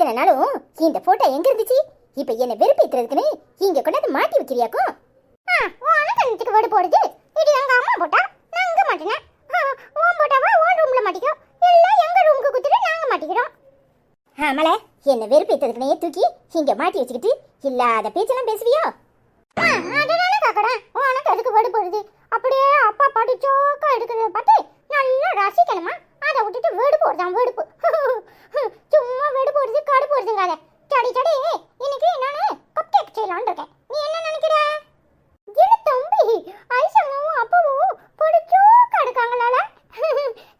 இத்தனை நாளும் இந்த போட்டோ எங்க இருந்துச்சு? இப்ப என்ன வெறுப்பேத்துறதுக்குன்னு இங்க கொண்டாந்து மாட்டி வைக்கிறியாக்கும்? உனக்கு வேடு போடுது. இது எங்க அம்மா போட்டா, நான் இங்க மாட்டினேன். உன் போட்டாவா உன் ரூம்ல மாட்டிக்கோ, இல்ல எங்க ரூமுக்கு குத்துட்டு நாங்க மாட்டிக்கிறோம். ஆமல, என்ன வெறுப்பேத்துறதுக்குனே தூக்கி இங்க மாட்டி வச்சுக்கிட்டு இல்லாத பேச்செல்லாம் பேசுவியோ? அதனால காக்கடா, உனக்கு அதுக்கு வேடு போடுது. அப்படியே அப்பா பாட்டு சோக்கா எடுக்கிறத பார்த்து நல்லா ரசிக்கணுமா? அதை விட்டுட்டு வேடு போடுதான் வேடுப்பு. சும்மா வேடு போடுது காடு போடுதுங்காத. சடி சடி, இன்னைக்கு நானு கப் கேக் செய்யலான்னு இருக்கேன். நீ என்ன நினைக்கிற? என்ன தம்பி, ஐசமாவும் அப்பாவும் போடு சோக்கா எடுக்காங்களால?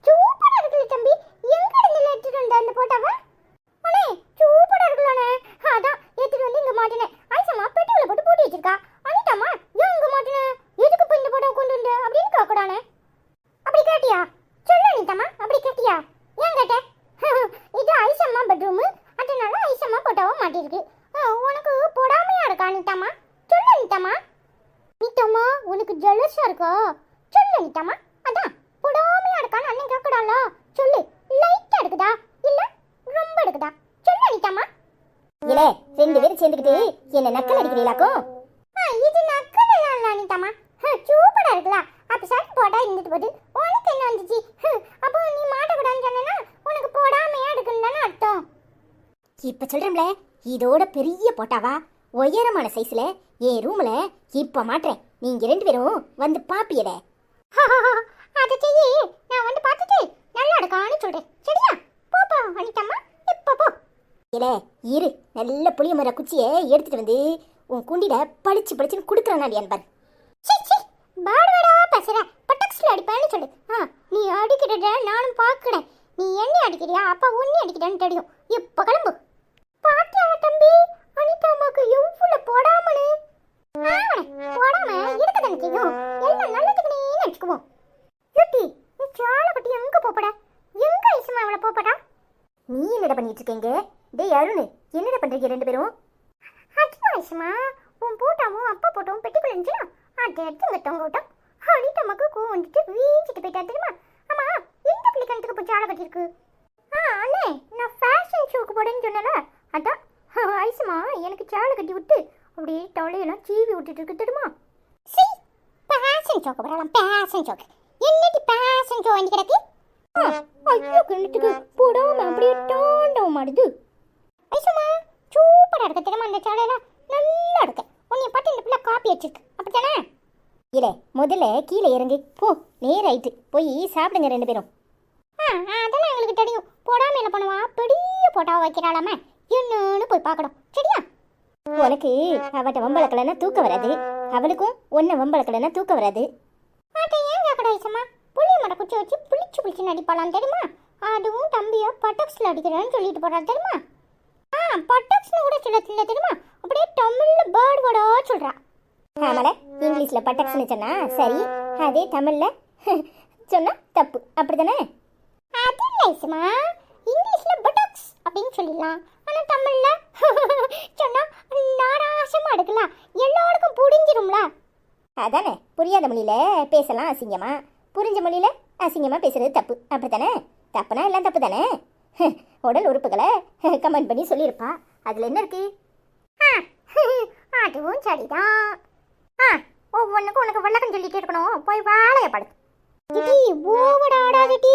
சூப்பரா இருக்குல்ல தம்பி. எங்க இருந்து எடுத்துட்டு வந்த அந்த போட்டாவா? அண்ணே சூப்பரா இருக்குல்லண்ணே. அதான் எடுத்துட்டு வந்து இங்க மாட்டினேன். ஐசமா பெட்டிக்குள்ள போட்டு பூட்டி வச்சிருக்கா. அனிதாமா ஏன் இங்க மாட்டினேன்? எதுக்கு போய் இந்த போட்டோ கொண்டு வந்த அப்படின்னு கேட்கறானே. அப்படி கேட்டியா? சொல்லு அனிதாமா, அப்படி கேட்டியா? ஏன் கேட்ட? இது ஐசம்மா பெட்ரூம், அதனால ஐசம்மா போட்டோவா மாட்டிருக்கு. உனக்கு போடாமையா இருக்கா அனிதாமா? சொல்லு அனிதாமா. அனிதாமா உனக்கு ஜெலஸா இருக்கா? சொல்லு அனிதாமா. அதான் போடாமையா இருக்கான்னு அண்ணன் கேட்கறாளா? சொல்லு. லைட்டா இருக்குதா இல்ல ரொம்ப இருக்குதா? சொல்லு அனிதாமா. இல்ல ரெண்டு பேரும் சேர்ந்துக்கிட்டு என்ன நக்கல் அடிக்கிறீங்களாக்கும்? இது நக்கல் இல்ல அனிதாமா. சூப்பரா இருக்குல்ல. அப்ப சரி போடா இருந்துட்டு போகுது. உனக்கு என்ன வந்துச்சு? அப்போ நீ மாட்டக்கூடாதுன்னு சொன்னா உனக்கு போடாமையா இருக்குன்னு தானே அர்த்தம். இப்ப சொல்றேன்ல, இதோட பெரிய போட்டாவா உயரமான சைஸ்ல என் ரூம்ல இப்ப மாட்டேன். நீங்க ரெண்டு பேரும் வந்து பாப்பியடே. அதை செய்யி, நான் வந்து பார்த்துட்டு நல்லா இருக்கான்னு சொல்றேன். சரியா? போப்போ அனிதாமா, இப்ப போ. இல்ல இரு, நல்ல புளிய மர குச்சியை எடுத்துட்டு வந்து உன் குண்டில பளிச்சு பளிச்சுன்னு குடுக்கறானா என்பார். பாடுவடா பேசுற, பட்டக்ஸ்ல அடிப்பேன்னு சொல்லு. நீ அடிக்கிறத நானும் பார்க்கிறேன். நீ என்ன அடிக்கிறியா? அப்பா உன்னை அடிக்கிறேன்னு தெரியும். இப்ப கிளம்பு. பாத்தியா தம்பி, அனிதாமாக்கு எவ்வளவு போடாமனு. போடாம இருக்கதானே செய்யும். எல்லாம் நல்லதுக்குனே நினைச்சுக்குவோம். யூட்டி, நீ சாலை கட்டி எங்க போப்படா? எங்க ஐசமா அவளை போப்படா? நீ என்னடா பண்ணிட்டு இருக்கீங்க? டேய் அருண், என்னடா பண்றீங்க ரெண்டு பேரும்? அது ஐசமா, உன் போட்டாவும் அப்பா போட்டாவும் பெட்டிக்குள்ள இருந்துச்சுன்னா அதை எடுத்து இங்க தொங்க விட்டோம். அனிதாமாக்கு கோவம் வந்துட்டு வீச்சிட்டு போயிட்டா தெரியுமா? ஆமா, எந்த பிள்ளைக்கணத்துக்கு போய் சாலை கட்டிருக்கு? அண்ணே, நான் ஃபேஷன் ஷோக்கு போடேன்னு சொன்னல, அதான் ஐசமா எனக்கு சாலை கட்டி விட்டு அப்படியே தொலையெல்லாம் சீவி விட்டுட்டு இருக்கு தெரியுமா? சி, ஃபேஷன் ஷோக்கு போடலாம். ஃபேஷன் ஷோக்கு என்னடி ஃபேஷன் ஷோ வாங்கி கிடக்கு? ஐயோ கிணத்துக்கு போடாம அப்படியே டாண்டவும் மாடுது. ஐசமா சூப்பரா இருக்க தெரியுமா? அந்த சாலையெல்லாம் நல்லா இருக்கு. உன்னை பார்த்து இந்த பிள்ளை காப்பி வச்சிருக்கு, அப்படித்தானே? இல்ல முதல்ல கீழே இறங்கு போ. நேராயிட்டு போய் சாப்பிடுங்க ரெண்டு பேரும். அதெல்லாம் எங்களுக்கு தெரியும். போடாம என்ன பண்ணுவா? பெரிய போட்டாவை வைக்கிறாளாம, என்னன்னு போய் பார்க்கணும். சரியா? உனக்கு அவட்ட வம்பளக்கலன்னா தூக்க வராது, அவளுக்கும் ஒன்ன வம்பளக்கலன்னா தூக்க வராது. அதை ஏன் கேட்கடா ஐசமா? புளிய மட குச்சி வச்சு புளிச்சு நடிப்பாளான்னு தெரியுமா? அதுவும் தம்பியா பட்டக்ஸ்ல அடிக்கிறேன்னு சொல்லிட்டு போறா தெரியுமா? பட்டக்ஸ்னு கூட சொல்ல தெரியுமா? அப்படியே தமிழ்ல பேர்ட் வேர்டா சொல்றா. ஆமால, இங்கிலீஷ்ல பட்டக்ஸ்னு சொன்னா சரி, அதே தமிழ்ல சொன்னா தப்பு, அப்படிதானே? அது இல்லை ஐசமா, இங்கிலீஷ்ல பட்டக்ஸ் அப்படின்னு சொல்லிடலாம். ஆனா தமிழ்ல சொன்னா நாராசமா எடுக்கலாம், எல்லாருக்கும் புரிஞ்சிரும்ல. அதானே, புரியாத மொழியில பேசலாம் அசிங்கமா, புரிஞ்ச மொழியில அசிங்கமா பேசுறது தப்பு, அப்படித்தானே? தப்புனா எல்லாம் தப்பு தானே. உடல் உறுப்புகளை கமெண்ட் பண்ணி சொல்லியிருப்பா, அதுல என்ன இருக்கு? அதுவும் சரிதான். ஒவ்வொன்றுக்கும் உனக்கு வழக்கம் சொல்லிட்டே இருக்கணும். போய் வாழைய படு. ஓவட ஆடாதடி.